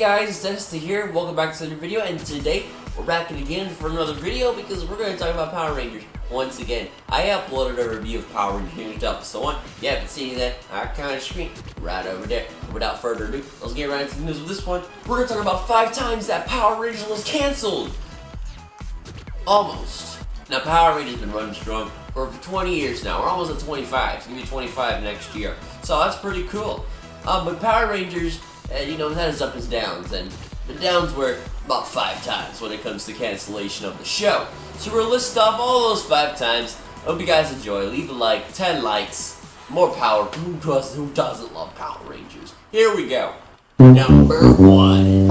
guys, it's Este here. Welcome back to another video, and today we're back again for another video because we're going to talk about Power Rangers once again. I uploaded a review of Power Rangers episode 1. If you haven't seen that, I kind of screen right over there. Without further ado, let's get right into the news with this one. We're going to talk about 5 times that Power Rangers was canceled. Almost. Now, Power Rangers has been running strong for 20 years now. We're almost at 25. It's going to be 25 next year. So that's pretty cool. But Power Rangers, you know, it has ups and downs, and the downs were about 5 times when it comes to cancellation of the show. So we're list off all those 5 times. Hope you guys enjoy. Leave a like, 10 likes, more power. Who doesn't love Power Rangers? Here we go. Number 1.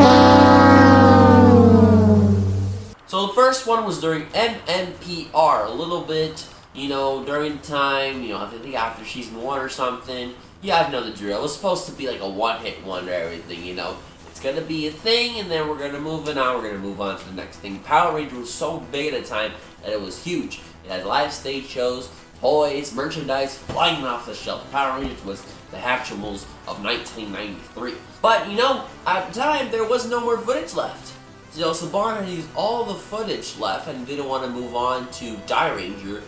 So the first one was during MMPR, a little bit, you know, during time, you know, I think after season 1 or something. You guys know the drill. It's supposed to be like a one-hit wonder, everything, you know. It's gonna be a thing, and then we're gonna move it on. We're gonna move on to the next thing. Power Rangers was so big at the time that it was huge. It had live stage shows, toys, merchandise flying off the shelf. Power Rangers was the Hatchimals of 1993. But, you know, at the time, there was no more footage left. So Saban had used all the footage left and didn't want to move on to Die Ranger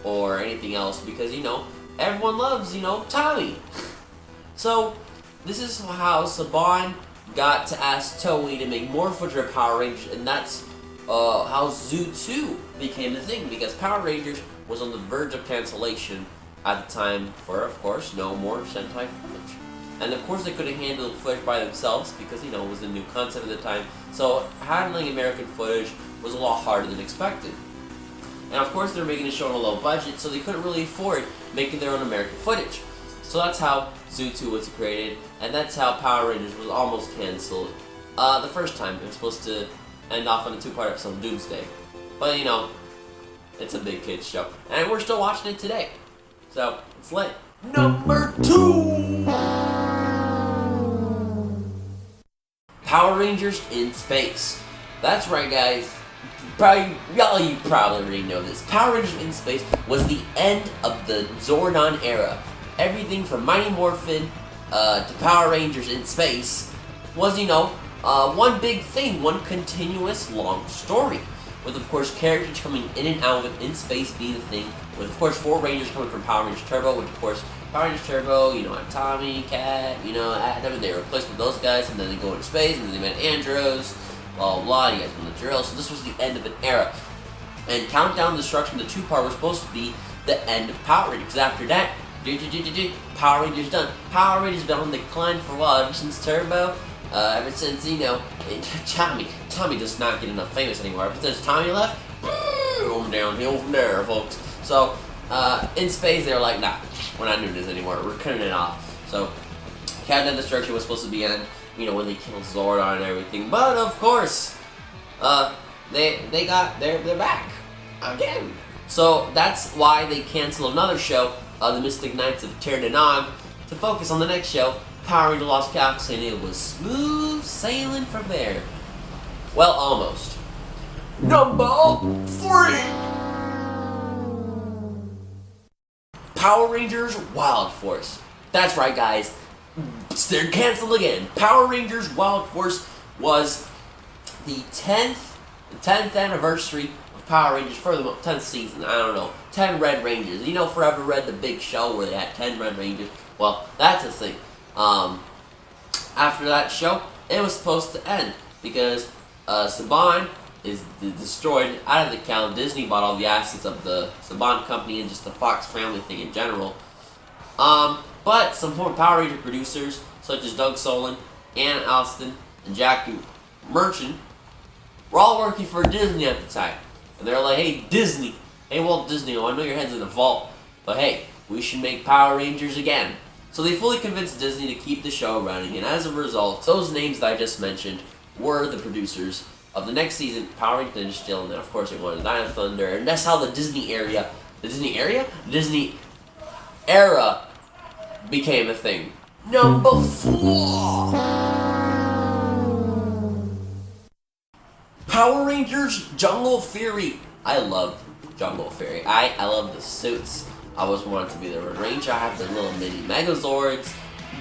or anything else because, you know, everyone loves, you know, Tommy. So, this is how Saban got to ask Toei to make more footage of Power Rangers, and that's how Zoo 2 became a thing, because Power Rangers was on the verge of cancellation at the time for, of course, no more Sentai footage. And of course they couldn't handle the footage by themselves because, you know, it was a new concept at the time, so handling American footage was a lot harder than expected. And of course they were making a show on a low budget, so they couldn't really afford making their own American footage. So that's how Zoo 2 was created, and that's how Power Rangers was almost cancelled the first time. It was supposed to end off on a 2-part episode, Doomsday. But, you know, it's a big kids show. And we're still watching it today. So, it's lit. Number 2! Power Rangers in Space. That's right, guys. You probably already know this. Power Rangers in Space was the end of the Zordon era. Everything from Mighty Morphin to Power Rangers in Space was, you know, one big thing, one continuous long story. With, of course, characters coming in and out with in space being a thing. With, of course, 4 Rangers coming from Power Rangers Turbo, which, of course, Power Rangers Turbo, you know, had Tommy, Cat, you know, Adam, they were replaced with those guys, and then they go into space, and then they met Andros. Blah, blah, blah, you guys know the drill. So this was the end of an era. And Countdown Destruction, the 2-part, was supposed to be the end of Power Rangers. Because after that, Power Rangers done. Power Rangers been on decline for a while, ever since Turbo, ever since, you know, Tommy does not get enough famous anymore. Ever since Tommy left, boom, downhill from there, folks. So, in space, they were like, nah, we're not doing this anymore. We're cutting it off. So, Countdown Destruction was supposed to be on, you know, when they killed Zordon and everything, but of course, they're back again. So that's why they canceled another show, the Mystic Knights of Terranon, to focus on the next show, Power Rangers Lost Galaxy, and it was smooth sailing from there. Well, almost. Number 3. Power Rangers Wild Force. That's right, guys. They're canceled again. Power Rangers Wild Force was the 10th anniversary of Power Rangers for the 10th season. I don't know. 10 Red Rangers. You know, Forever Red, the big show where they had 10 Red Rangers. Well, that's a thing. After that show, it was supposed to end because Saban is destroyed out of the count. Disney bought all the assets of the Saban company and just the Fox family thing in general. But some more Power Ranger producers, such as Doug Solon, Ann Alston, and Jackie Merchant, were all working for Disney at the time. And they're like, hey, Disney, hey, Walt Disney, I know your head's in the vault, but hey, we should make Power Rangers again. So they fully convinced Disney to keep the show running, and as a result, those names that I just mentioned were the producers of the next season, Power Rangers Ninja Steel, and then of course they wanted Dino Thunder, and that's how the Disney era became a thing. Number 4. Power Rangers Jungle Fury. I loved Jungle Fury. I love the suits. I always wanted to be the Red Ranger. I have the little mini Megazords.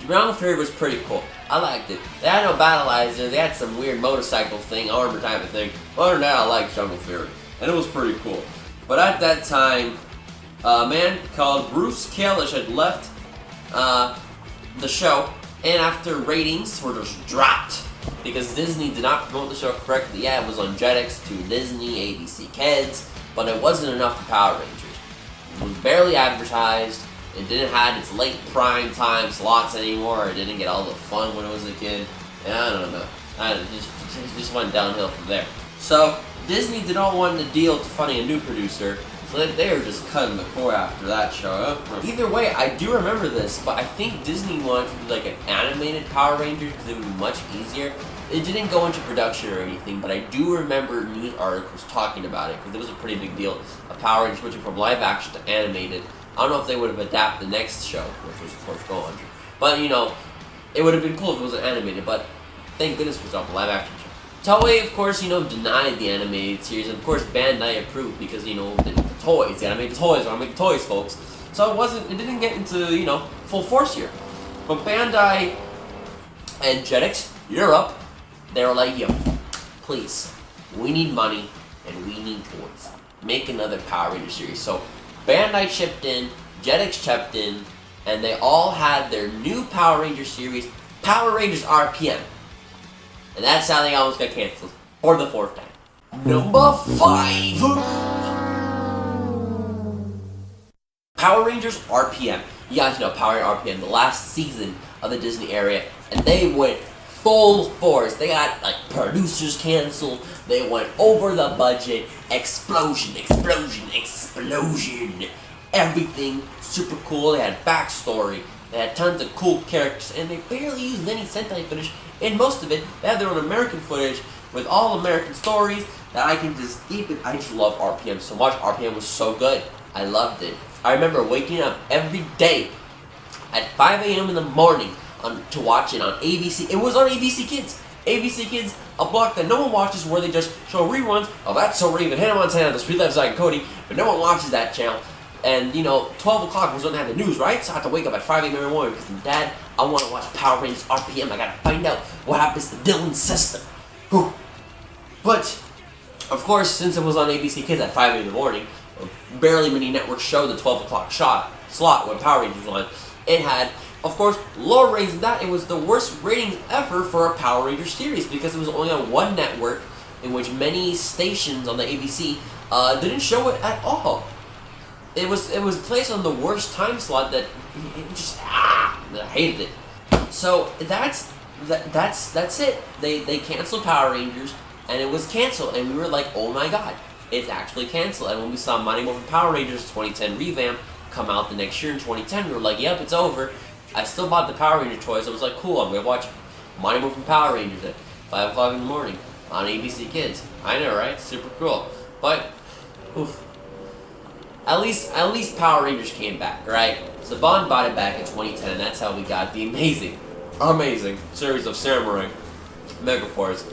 Jungle Fury was pretty cool. I liked it. They had no battleizer. They had some weird motorcycle thing, armor type of thing. Other than that, I liked Jungle Fury, and it was pretty cool. But at that time, a man called Bruce Kalish had left the show, and after ratings were just dropped because Disney did not promote the show correctly. Yeah, it was on Jetix to Disney, ABC Kids, but it wasn't enough for Power Rangers. It was barely advertised. It didn't have its late prime time slots anymore. It didn't get all the fun when it was a kid. And I don't know. It just went downhill from there. So Disney did not want to deal to finding a new producer, so they were just cutting the cord after that show. Either way, I do remember this, but I think Disney wanted to do like an animated Power Rangers because it would be much easier. It didn't go into production or anything, but I do remember news articles talking about it because it was a pretty big deal. A Power Rangers switching from live action to animated. I don't know if they would have adapted the next show, which was of course Go. But you know, it would have been cool if it wasn't animated, but thank goodness for a live action show. Toei, of course, you know, denied the animated series, and of course Bandai approved because, you know, the toys, you gotta make the toys, gotta make the toys, folks. So it didn't get into, you know, full force here. But Bandai and Jetix Europe, they were like, yo, please, we need money and we need toys. Make another Power Ranger series. So Bandai chipped in, Jetix chipped in, and they all had their new Power Ranger series, Power Rangers RPM. And that's how they almost got canceled. For the 4th time. Number 5! Power Rangers RPM. You guys know Power Rangers RPM, the last season of the Disney era, and they went full force. They got, like, producers canceled. They went over the budget. Explosion, explosion, explosion. Everything super cool. They had backstory. They had tons of cool characters, and they barely used any Sentai footage. In most of it, they had their own American footage with all American stories that I can just keep it. I just love RPM so much. RPM was so good. I loved it. I remember waking up every day at 5 a.m. in the morning to watch it on ABC. It was on ABC Kids. ABC Kids, a block that no one watches, where they just show reruns of That's So Raven, Hannah Montana, The Street Life Zack and Cody, but no one watches that channel. And, you know, 12 o'clock was when they had the news, right? So I have to wake up at 5 a.m. in the morning because, Dad, I want to watch Power Rangers RPM. I got to find out what happens to Dylan's sister. Whew. But, of course, since it was on ABC Kids at 5 a.m. in the morning, barely many networks showed the 12 o'clock slot when Power Rangers was on. It had, of course, lower ratings than that. It was the worst ratings ever for a Power Rangers series because it was only on one network, in which many stations on the ABC didn't show it at all. It was placed on the worst time slot that it just I hated it. So that's it. They canceled Power Rangers, and it was canceled, and we were like, oh my god, it's actually canceled. And when we saw Mighty Morphin Power Rangers 2010 revamp come out the next year in 2010, we were like, yep, it's over. I still bought the Power Ranger toys. I was like, cool, I'm gonna watch Mighty Morphin Power Rangers at 5 o'clock in the morning on ABC Kids. I know, right? Super cool. But oof. At least Power Rangers came back, right? So Bond bought it back in 2010, and that's how we got the amazing series of Samurai Megaforce,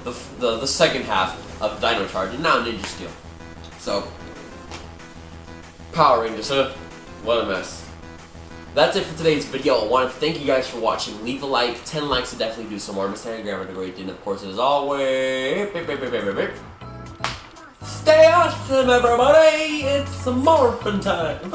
the second half of Dino Charge, and now Ninja Steel. So, Power Rangers, what a mess. That's it for today's video. I want to thank you guys for watching. Leave a like, 10 likes to definitely do some more. Mr. Grammar, the great thing, of course, as always. Stay awesome, everybody! It's morphin' time!